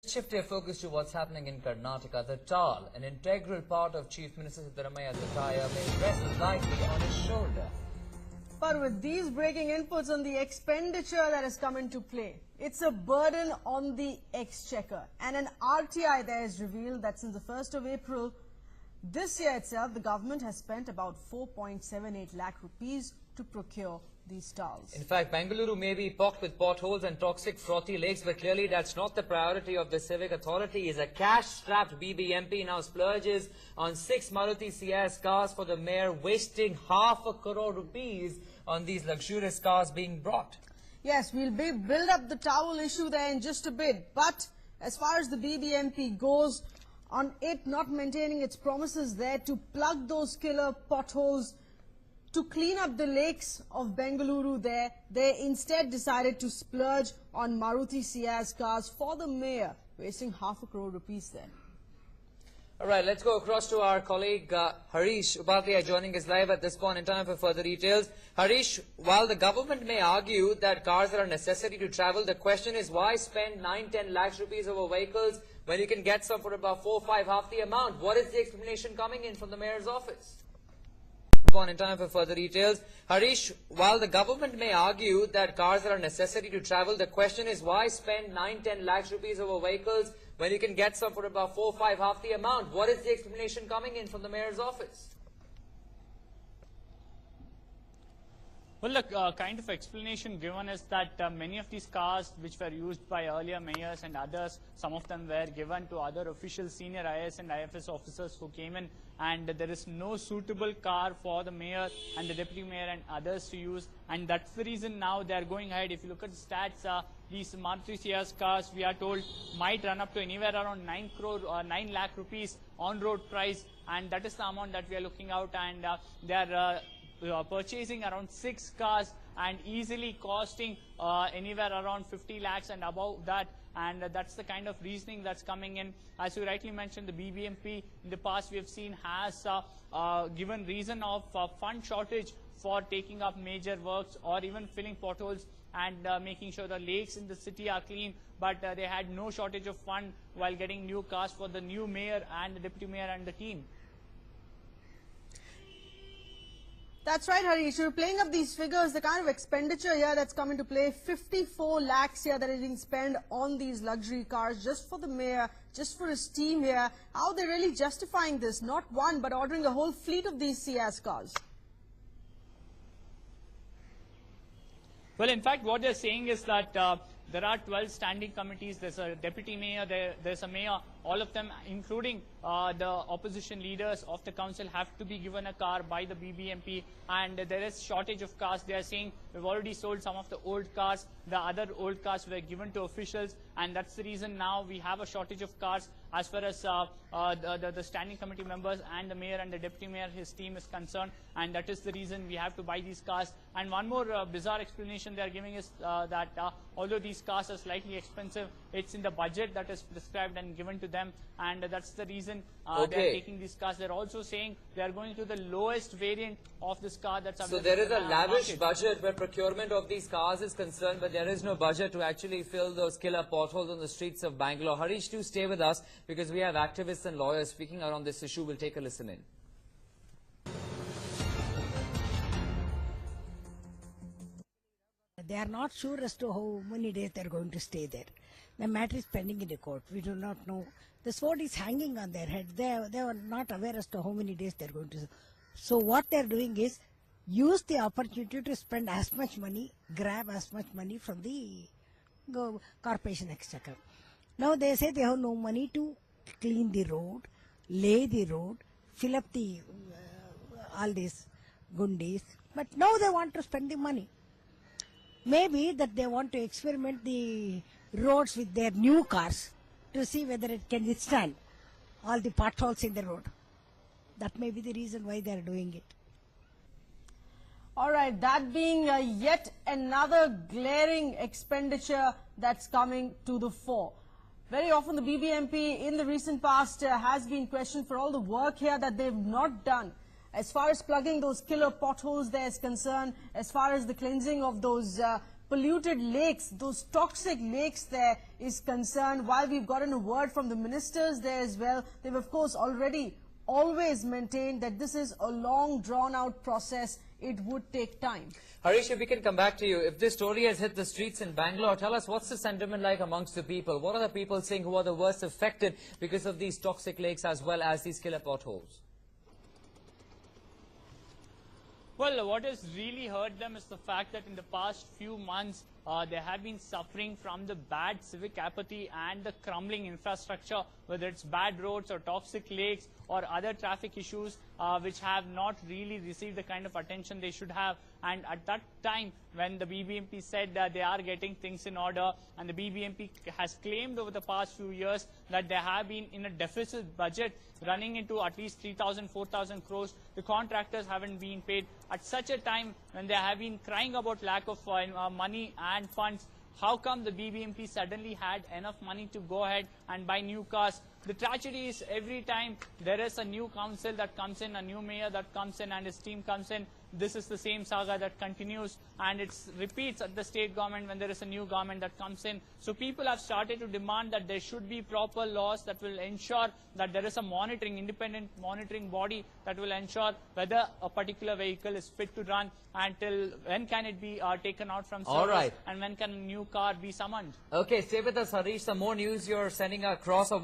Shift your focus to what's happening in Karnataka. The towel, an integral part of Chief Minister Siddharamaya's attire, may rest lightly on his shoulder. But with these breaking inputs on the expenditure that has come into play, it's a burden on the exchequer. And an RTI there has revealed that since the 1st of April, this year itself, the government has spent about 4.78 lakh rupees to procure these towels. In fact, Bengaluru may be pocked with potholes and toxic frothy lakes, but clearly that's not the priority of the civic authority. Is a cash-strapped BBMP now splurges on 6 Maruti Ciaz cars for the mayor, wasting ₹500 crore on these luxurious cars being brought. Yes, we'll build up the towel issue there in just a bit. But as far as the BBMP goes, on it not maintaining its promises there to plug those killer potholes, to clean up the lakes of Bengaluru there, they instead decided to splurge on Maruti Ciaz cars for the mayor, wasting ₹500 crore there. All right, let's go across to our colleague Harish Upadhyay joining us live at this point in time for further details. Harish, while the government may argue that cars are a necessity to travel, the question is why spend 9-10 lakhs rupees over vehicles when you can get some for about 4-5, half the amount? What is the explanation coming in from the mayor's office? On in time for further details. Harish, while the government may argue that cars are a necessity to travel, the question is why spend 9-10 lakhs rupees over vehicles when you can get some for about 4-5, half the amount? What is the explanation coming in from the mayor's office? Well, the kind of explanation given is that many of these cars which were used by earlier mayors and others, some of them were given to other officials, senior IAS and IFS officers who came in, and there is no suitable car for the mayor and the deputy mayor and others to use, and that's the reason now they are going ahead. If you look at the stats, these Maruti Ciaz cars, we are told, might run up to anywhere around 9 lakh rupees on-road price, and that is the amount that we are looking out, and they are purchasing around 6 cars and easily costing anywhere around 50 lakhs and above that, and that's the kind of reasoning that's coming in. As you rightly mentioned, the BBMP in the past we have seen has given reason of fund shortage for taking up major works or even filling potholes and making sure the lakes in the city are clean, but they had no shortage of fund while getting new cars for the new mayor and the deputy mayor and the team. That's right, Harish. You're playing up these figures, the kind of expenditure here that's come into play, 54 lakhs here that is being spent on these luxury cars just for the mayor, just for his team here. How are they really justifying this? Not one, but ordering a whole fleet of these Ciaz cars. Well, in fact, what they're saying is that there are 12 standing committees. There's a deputy mayor, there's a mayor. All of them, including the opposition leaders of the council, have to be given a car by the BBMP, and there is shortage of cars. They are saying we've already sold some of the old cars. The other old cars were given to officials, and that's the reason now we have a shortage of cars as far as the standing committee members and the mayor and the deputy mayor, his team, is concerned, and that is the reason we have to buy these cars. And one more bizarre explanation they are giving is that although these cars are slightly expensive, it's in the budget that is prescribed and given to them, and that's the reason they are taking these cars. They're also saying they are going to the lowest variant of this car that's available. So there is a lavish budget where procurement of these cars is concerned, but there is no budget to actually fill those killer potholes on the streets of Bangalore. Harish, do stay with us because we have activists and lawyers speaking out on this issue. We'll take a listen in. They are not sure as to how many days they are going to stay there. The matter is pending in the court. We do not know. The sword is hanging on their head. They are not aware as to how many days they are going to. So what they are doing is use the opportunity to spend as much money, grab as much money from the corporation exchequer. Now they say they have no money to clean the road, lay the road, fill up the all these gundis. But now they want to spend the money. Maybe that they want to experiment the roads with their new cars to see whether it can withstand all the potholes in the road. That may be the reason why they are doing it. All right, that being yet another glaring expenditure that's coming to the fore. Very often the BBMP in the recent past has been questioned for all the work here that they've not done. As far as plugging those killer potholes there is concerned, as far as the cleansing of those polluted lakes, those toxic lakes there is concerned. While we've gotten a word from the ministers there as well, they've of course always maintained that this is a long drawn out process. It would take time. Harish, if we can come back to you, if this story has hit the streets in Bangalore, tell us what's the sentiment like amongst the people? What are the people saying who are the worst affected because of these toxic lakes as well as these killer potholes? Well, what has really hurt them is the fact that in the past few months, they have been suffering from the bad civic apathy and the crumbling infrastructure, whether it's bad roads or toxic lakes or other traffic issues, which have not really received the kind of attention they should have. And at that time, when the BBMP said that they are getting things in order, and the BBMP has claimed over the past few years that they have been in a deficit budget running into at least 3,000, 4,000 crores, the contractors haven't been paid. At such a time when they have been crying about lack of money and funds, how come the BBMP suddenly had enough money to go ahead and buy new cars? The tragedy is every time there is a new council that comes in, a new mayor that comes in and his team comes in, this is the same saga that continues, and it repeats at the state government when there is a new government that comes in. So people have started to demand that there should be proper laws that will ensure that there is a independent monitoring body that will ensure whether a particular vehicle is fit to run, until when can it be taken out from service, All right, and when can a new car be summoned. Okay, stay with us, Harish. Some more news you're sending across.